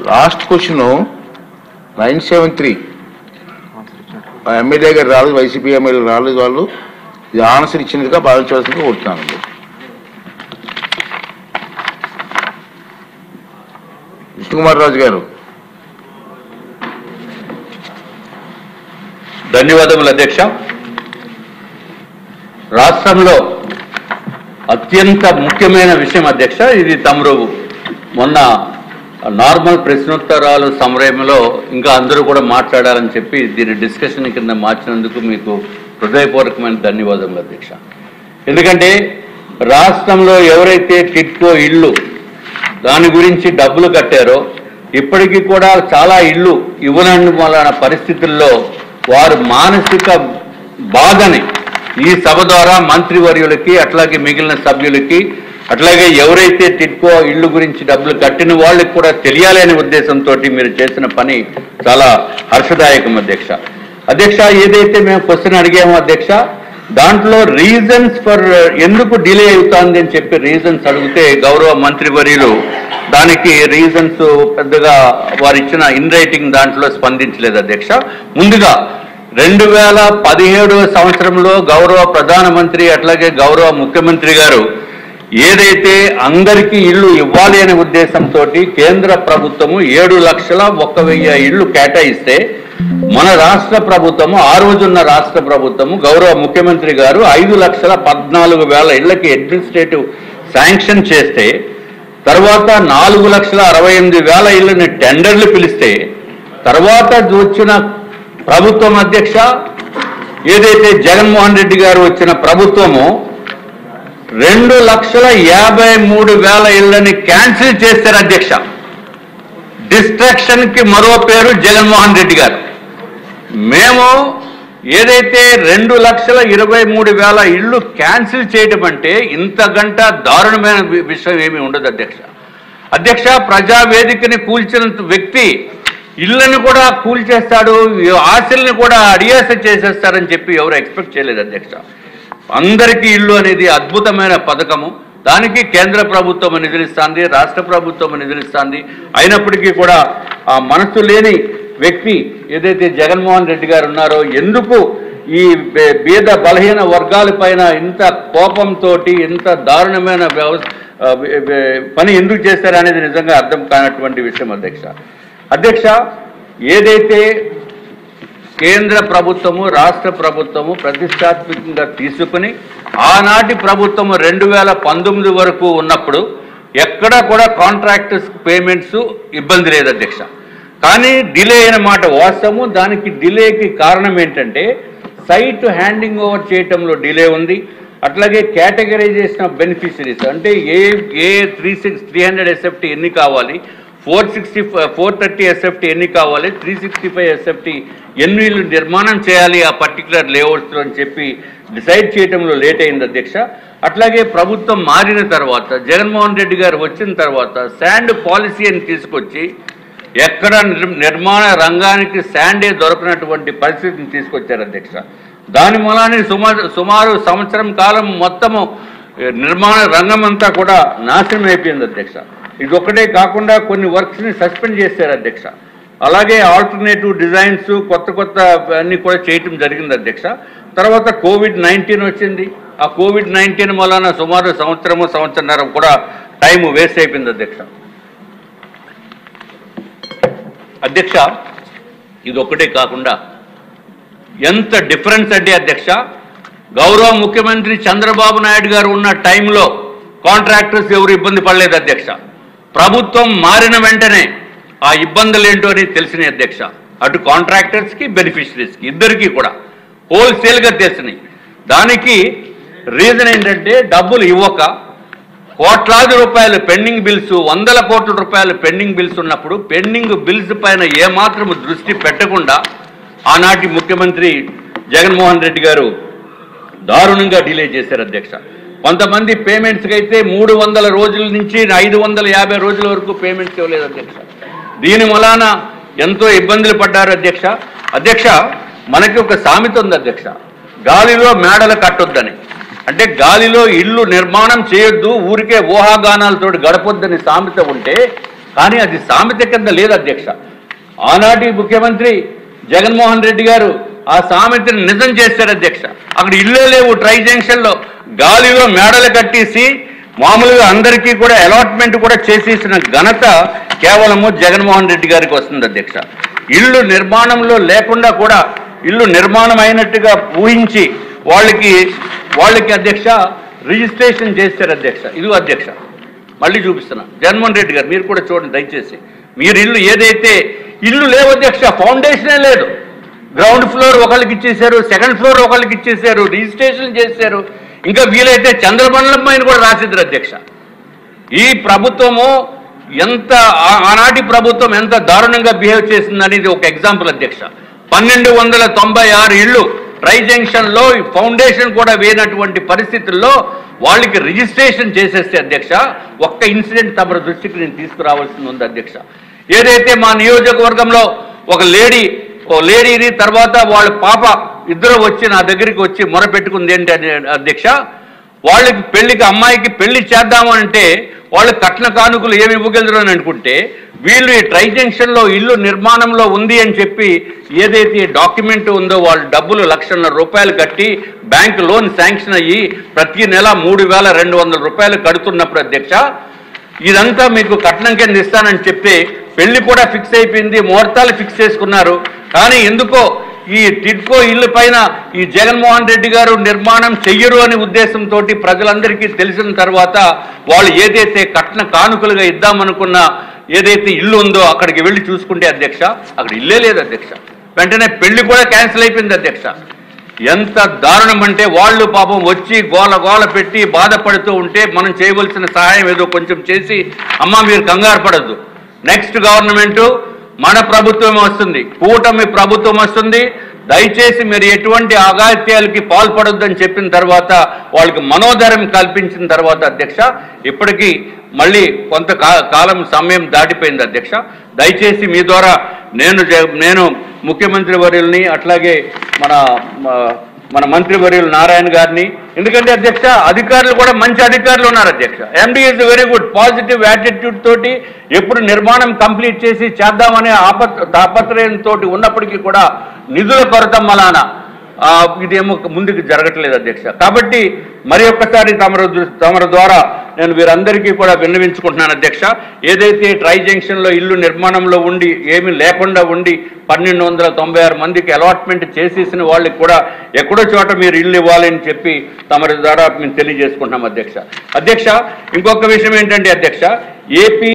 Last question 973 MLA గారు రాలేదు, YCP MLA రాలేదు, వాళ్ళు ఇది ఆన్సర్ ఇచ్చినట్టుగా భావించవలసిందిగా కోరుతున్నానండి. విష్ణుకుమార్ రాజు గారు. ధన్యవాదములు అధ్యక్ష. రాష్ట్రంలో అత్యంత ముఖ్యమైన విషయం అధ్యక్ష, ఇది తమరు మొన్న నార్మల్ ప్రశ్నోత్తరాలు సమయంలో ఇంకా అందరూ కూడా మాట్లాడాలని చెప్పి దీని డిస్కషన్ కింద మార్చినందుకు మీకు హృదయపూర్వకమైన ధన్యవాదములు అధ్యక్ష. ఎందుకంటే రాష్ట్రంలో ఎవరైతే టిట్కో ఇళ్ళు దాని గురించి డబ్బులు కట్టారో ఇప్పటికీ కూడా చాలా ఇళ్ళు ఇవ్వనందు వలన పరిస్థితుల్లో వారు మానసిక బాధని ఈ సభ ద్వారా మంత్రివర్యులకి అట్లాగే మిగిలిన సభ్యులకి అట్లాగే ఎవరైతే టిట్కో ఇళ్ళు గురించి డబ్బులు కట్టిన వాళ్ళకి కూడా తెలియాలి అనే ఉద్దేశంతో మీరు చేసిన పని చాలా హర్షదాయకం అధ్యక్ష. అధ్యక్ష, ఏదైతే మేము క్వశ్చన్ అడిగామో అధ్యక్ష, దాంట్లో రీజన్స్ ఫర్ ఎందుకు డిలే అవుతుంది అని చెప్పి రీజన్స్ అడిగితే గౌరవ మంత్రివర్యులు దానికి రీజన్స్ పెద్దగా వారు ఇచ్చిన ఇన్ రైటింగ్ దాంట్లో స్పందించలేదు అధ్యక్ష. ముందుగా 2017 సంవత్సరంలో గౌరవ ప్రధానమంత్రి అట్లాగే గౌరవ ముఖ్యమంత్రి గారు ఏదైతే అందరికీ ఇళ్ళు ఇవ్వాలి అనే ఉద్దేశంతో కేంద్ర ప్రభుత్వము 7,01,000 ఇళ్ళు కేటాయిస్తే మన రాష్ట్ర ప్రభుత్వము ఆ రోజున్న రాష్ట్ర ప్రభుత్వము గౌరవ ముఖ్యమంత్రి గారు 5,14,000 ఇళ్లకి అడ్మినిస్ట్రేటివ్ శాంక్షన్ చేస్తే తర్వాత 4,68,000 ఇళ్ళని టెండర్లు పిలిస్తే తర్వాత వచ్చిన ప్రభుత్వం అధ్యక్ష, ఏదైతే జగన్మోహన్ రెడ్డి గారు వచ్చిన ప్రభుత్వము 2,53,000 ఇళ్లని క్యాన్సిల్ చేశారు అధ్యక్ష. డిస్ట్రాక్షన్ కి మరో పేరు జగన్మోహన్ రెడ్డి గారు. మేము ఏదైతే 2,23,000 ఇళ్ళు క్యాన్సిల్ చేయడం అంటే ఇంతకంట దారుణమైన విషయం ఏమీ ఉండదు అధ్యక్ష. అధ్యక్ష, ప్రజావేదికని కూల్చిన వ్యక్తి ఇళ్ళని కూడా కూల్చేస్తాడు, ఆశల్ని కూడా అడియాస చేసేస్తారని చెప్పి ఎవరు ఎక్స్పెక్ట్ చేయలేదు అధ్యక్ష. అందరికీ ఇల్లు అనేది అద్భుతమైన పథకము. దానికి కేంద్ర ప్రభుత్వం నిధులిస్తుంది, రాష్ట్ర ప్రభుత్వం నిధులిస్తుంది. అయినప్పటికీ కూడా ఆ మనసు లేని వ్యక్తి ఏదైతే జగన్మోహన్ రెడ్డి గారు ఉన్నారో ఎందుకు ఈ బీద బలహీన వర్గాల పైన ఇంత కోపంతో ఇంత దారుణమైన పని ఎందుకు చేశారనేది నిజంగా అర్థం కానటువంటి విషయం అధ్యక్ష. అధ్యక్ష, ఏదైతే కేంద్ర ప్రభుత్వము రాష్ట్ర ప్రభుత్వము ప్రతిష్టాత్మకంగా తీసుకుని ఆనాటి ప్రభుత్వము 2019 వరకు ఉన్నప్పుడు ఎక్కడా కూడా కాంట్రాక్టర్స్ పేమెంట్స్ ఇబ్బంది లేదు అధ్యక్ష. కానీ డిలే అయిన మాట వాస్తవము. దానికి డిలేకి కారణం ఏంటంటే సైట్ హ్యాండింగ్ ఓవర్ చేయటంలో డిలే ఉంది. అట్లాగే కేటగరైజేషన్ ఆఫ్ బెనిఫిషరీస్ అంటే ఏ 300 SFT ఎన్ని కావాలి, 430 SFT ఎన్ని కావాలి, 365 SFT ఎన్ని ఇళ్ళు నిర్మాణం చేయాలి ఆ పర్టికులర్ లేఅవుట్స్లో అని చెప్పి డిసైడ్ చేయడంలో లేట్ అయింది అధ్యక్ష. అట్లాగే ప్రభుత్వం మారిన తర్వాత జగన్మోహన్ రెడ్డి గారు వచ్చిన తర్వాత శాండ్ పాలసీ అని తీసుకొచ్చి ఎక్కడ నిర్మాణ రంగానికి శాండే దొరకనటువంటి పరిస్థితిని తీసుకొచ్చారు అధ్యక్ష. దాని మూలాన్ని సుమారు సంవత్సరం కాలం మొత్తము నిర్మాణ రంగం అంతా కూడా నాశనం అయిపోయింది అధ్యక్ష. ఇది ఒక్కటే కాకుండా కొన్ని వర్క్స్ని సస్పెండ్ చేశారు అధ్యక్ష. అలాగే ఆల్టర్నేటివ్ డిజైన్స్ కొత్త అన్ని కూడా చేయటం జరిగింది అధ్యక్ష. తర్వాత COVID-19 వచ్చింది. ఆ COVID-19 వలన సుమారు సంవత్సరన్నర కూడా టైం వేస్ట్ అయిపోయింది అధ్యక్ష. అధ్యక్ష, ఇది ఒక్కటే కాకుండా ఎంత డిఫరెన్స్ అంటే అధ్యక్ష, గౌరవ ముఖ్యమంత్రి చంద్రబాబు నాయుడు గారు ఉన్న టైంలో కాంట్రాక్టర్స్ ఎవరు ఇబ్బంది పడలేదు అధ్యక్ష. ప్రభుత్వం మారిన వెంటనే ఆ ఇబ్బందులు ఏంటో అని తెలిసినాయి అధ్యక్ష. అటు కాంట్రాక్టర్స్కి బెనిఫిషరీస్కి ఇద్దరికీ కూడా హోల్సేల్గా తెలిసినాయి. దానికి రీజన్ ఏంటంటే డబ్బులు ఇవ్వక కోట్లాది రూపాయలు పెండింగ్ బిల్స్, 100 కోట్ల రూపాయలు పెండింగ్ బిల్స్ ఉన్నప్పుడు పెండింగ్ బిల్స్ పైన ఏమాత్రం దృష్టి పెట్టకుండా ఆనాటి ముఖ్యమంత్రి జగన్మోహన్ రెడ్డి గారు దారుణంగా డిలే చేశారు అధ్యక్ష. కొంతమంది పేమెంట్స్కి అయితే 300 రోజుల నుంచి 550 రోజుల వరకు పేమెంట్స్ ఇవ్వలేదు అధ్యక్ష. దీని వలన ఎంతో ఇబ్బందులు పడ్డారు అధ్యక్ష. అధ్యక్ష, మనకి ఒక సామెత ఉంది అధ్యక్ష, గాలిలో మేడలు కట్టొద్దని. అంటే గాలిలో ఇల్లు నిర్మాణం చేయొద్దు, ఊరికే ఊహాగానాలతో గడపొద్దని సామెత ఉంటే కానీ అది సామెత కింద లేదు అధ్యక్ష. ఆనాటి ముఖ్యమంత్రి జగన్మోహన్ రెడ్డి గారు ఆ సామెతను నిజం చేశారు అధ్యక్ష. అక్కడ ఇళ్ళే లేవు, ట్రై జంక్షన్లో గాలిలో మేడలు కట్టేసి మామూలుగా అందరికీ కూడా అలాట్మెంట్ కూడా చేసేసిన ఘనత కేవలము జగన్మోహన్ రెడ్డి గారికి వస్తుంది అధ్యక్ష. ఇల్లు నిర్మాణంలో లేకుండా కూడా ఇల్లు నిర్మాణం అయినట్టుగా ఊహించి వాళ్ళకి అధ్యక్ష రిజిస్ట్రేషన్ చేశారు అధ్యక్ష. ఇది అధ్యక్ష మళ్ళీ చూపిస్తున్నా, జగన్మోహన్ రెడ్డి గారు మీరు కూడా చూడండి దయచేసి. మీరు ఇల్లు ఏదైతే ఇల్లు లేవు అధ్యక్ష, ఫౌండేషనే లేదు. గ్రౌండ్ ఫ్లోర్ ఒకళ్ళకి ఇచ్చేశారు, సెకండ్ ఫ్లోర్ ఒకళ్ళకి ఇచ్చేశారు, రిజిస్ట్రేషన్ చేశారు. ఇంకా వీలైతే చంద్రమండలం పైన కూడా రాసిద్దరు అధ్యక్ష. ఈ ప్రభుత్వము ఆనాటి ప్రభుత్వం ఎంత దారుణంగా బిహేవ్ చేసిందనేది ఒక ఎగ్జాంపుల్ అధ్యక్ష. 1296 ఇళ్ళు ట్రై జంక్షన్లో ఫౌండేషన్ కూడా వేయనటువంటి పరిస్థితుల్లో వాళ్ళకి రిజిస్ట్రేషన్ చేసేస్తే అధ్యక్ష, ఒక్క ఇన్సిడెంట్ తమ దృష్టికి నేను తీసుకురావాల్సి ఉంది అధ్యక్ష. ఏదైతే మా నియోజకవర్గంలో ఒక లేడీని తర్వాత వాళ్ళ పాప ఇద్దరు వచ్చి నా దగ్గరికి వచ్చి మొరపెట్టుకుంది ఏంటి అధ్యక్ష, వాళ్ళకి అమ్మాయికి పెళ్లి చేద్దామంటే వాళ్ళు కట్న కానుకలు ఏమి ఇవ్వగలరు అని అనుకుంటే వీళ్ళు ఈ ట్రై జంక్షన్లో ఇల్లు నిర్మాణంలో ఉంది అని చెప్పి ఏదైతే డాక్యుమెంట్ ఉందో వాళ్ళు డబ్బులు ₹1,00,000 కట్టి బ్యాంకు లోన్ శాంక్షన్ అయ్యి ప్రతి నెల ₹3,200 కడుతున్నప్పుడు అధ్యక్ష, ఇదంతా మీకు కట్నం కింద ఇస్తానని చెప్తే పెళ్లి కూడా ఫిక్స్ అయిపోయింది, ముహూర్తాలు ఫిక్స్ చేసుకున్నారు. కానీ ఎందుకో ఈ టిడ్కో ఇల్లు పైన ఈ జగన్మోహన్ రెడ్డి గారు నిర్మాణం చెయ్యరు అనే ఉద్దేశంతో ప్రజలందరికీ తెలిసిన తర్వాత వాళ్ళు ఏదైతే కట్న కానుకలుగా ఇద్దామనుకున్న ఏదైతే ఇల్లు ఉందో అక్కడికి వెళ్ళి చూసుకుంటే అధ్యక్ష, అక్కడ ఇల్లే లేదు అధ్యక్ష. వెంటనే పెళ్లి కూడా క్యాన్సిల్ అయిపోయింది అధ్యక్ష. ఎంత దారుణం అంటే వాళ్ళు పాపం వచ్చి గోల పెట్టి బాధపడుతూ ఉంటే మనం చేయవలసిన సహాయం ఏదో కొంచెం చేసి, అమ్మ మీరు కంగారు పడద్దు, నెక్స్ట్ గవర్నమెంటు మన ప్రభుత్వం వస్తుంది, కూటమి ప్రభుత్వం వస్తుంది, దయచేసి మీరు ఎటువంటి అఘాయిత్యాలకి పాల్పడొద్దని చెప్పిన తర్వాత వాళ్ళకి మనోధైర్యం కల్పించిన తర్వాత అధ్యక్ష, ఇప్పటికీ మళ్ళీ కొంత కాలం సమయం దాటిపోయింది అధ్యక్ష. దయచేసి మీ ద్వారా నేను ముఖ్యమంత్రి వర్యుల్ని అట్లాగే మన మంత్రివర్యులు నారాయణ గారిని, ఎందుకంటే అధ్యక్ష అధికారులు కూడా మంచి అధికారులు ఉన్నారు అధ్యక్ష. MD is very good, positive attitude తోటి ఎప్పుడు నిర్మాణం కంప్లీట్ చేసి చేద్దామనే తాపత్రయంతో ఉన్నప్పటికీ కూడా నిధుల కొరత మలాన ఇదేమో ముందుకు జరగట్లేదు అధ్యక్ష. కాబట్టి మరి ఒక్కసారి తమర ద్వారా నేను వీరందరికీ కూడా విన్నవించుకుంటున్నాను అధ్యక్ష. ఏదైతే ట్రై జంక్షన్లో ఇల్లు నిర్మాణంలో ఉండి ఏమీ లేకుండా ఉండి 1296 మందికి అలాట్మెంట్ చేసేసిన వాళ్ళకి కూడా ఎక్కడో చోట మీరు ఇల్లు ఇవ్వాలని చెప్పి తమరి ద్వారా మేము తెలియజేసుకుంటున్నాం అధ్యక్ష. ఇంకొక విషయం ఏంటంటే అధ్యక్ష, ఏపీ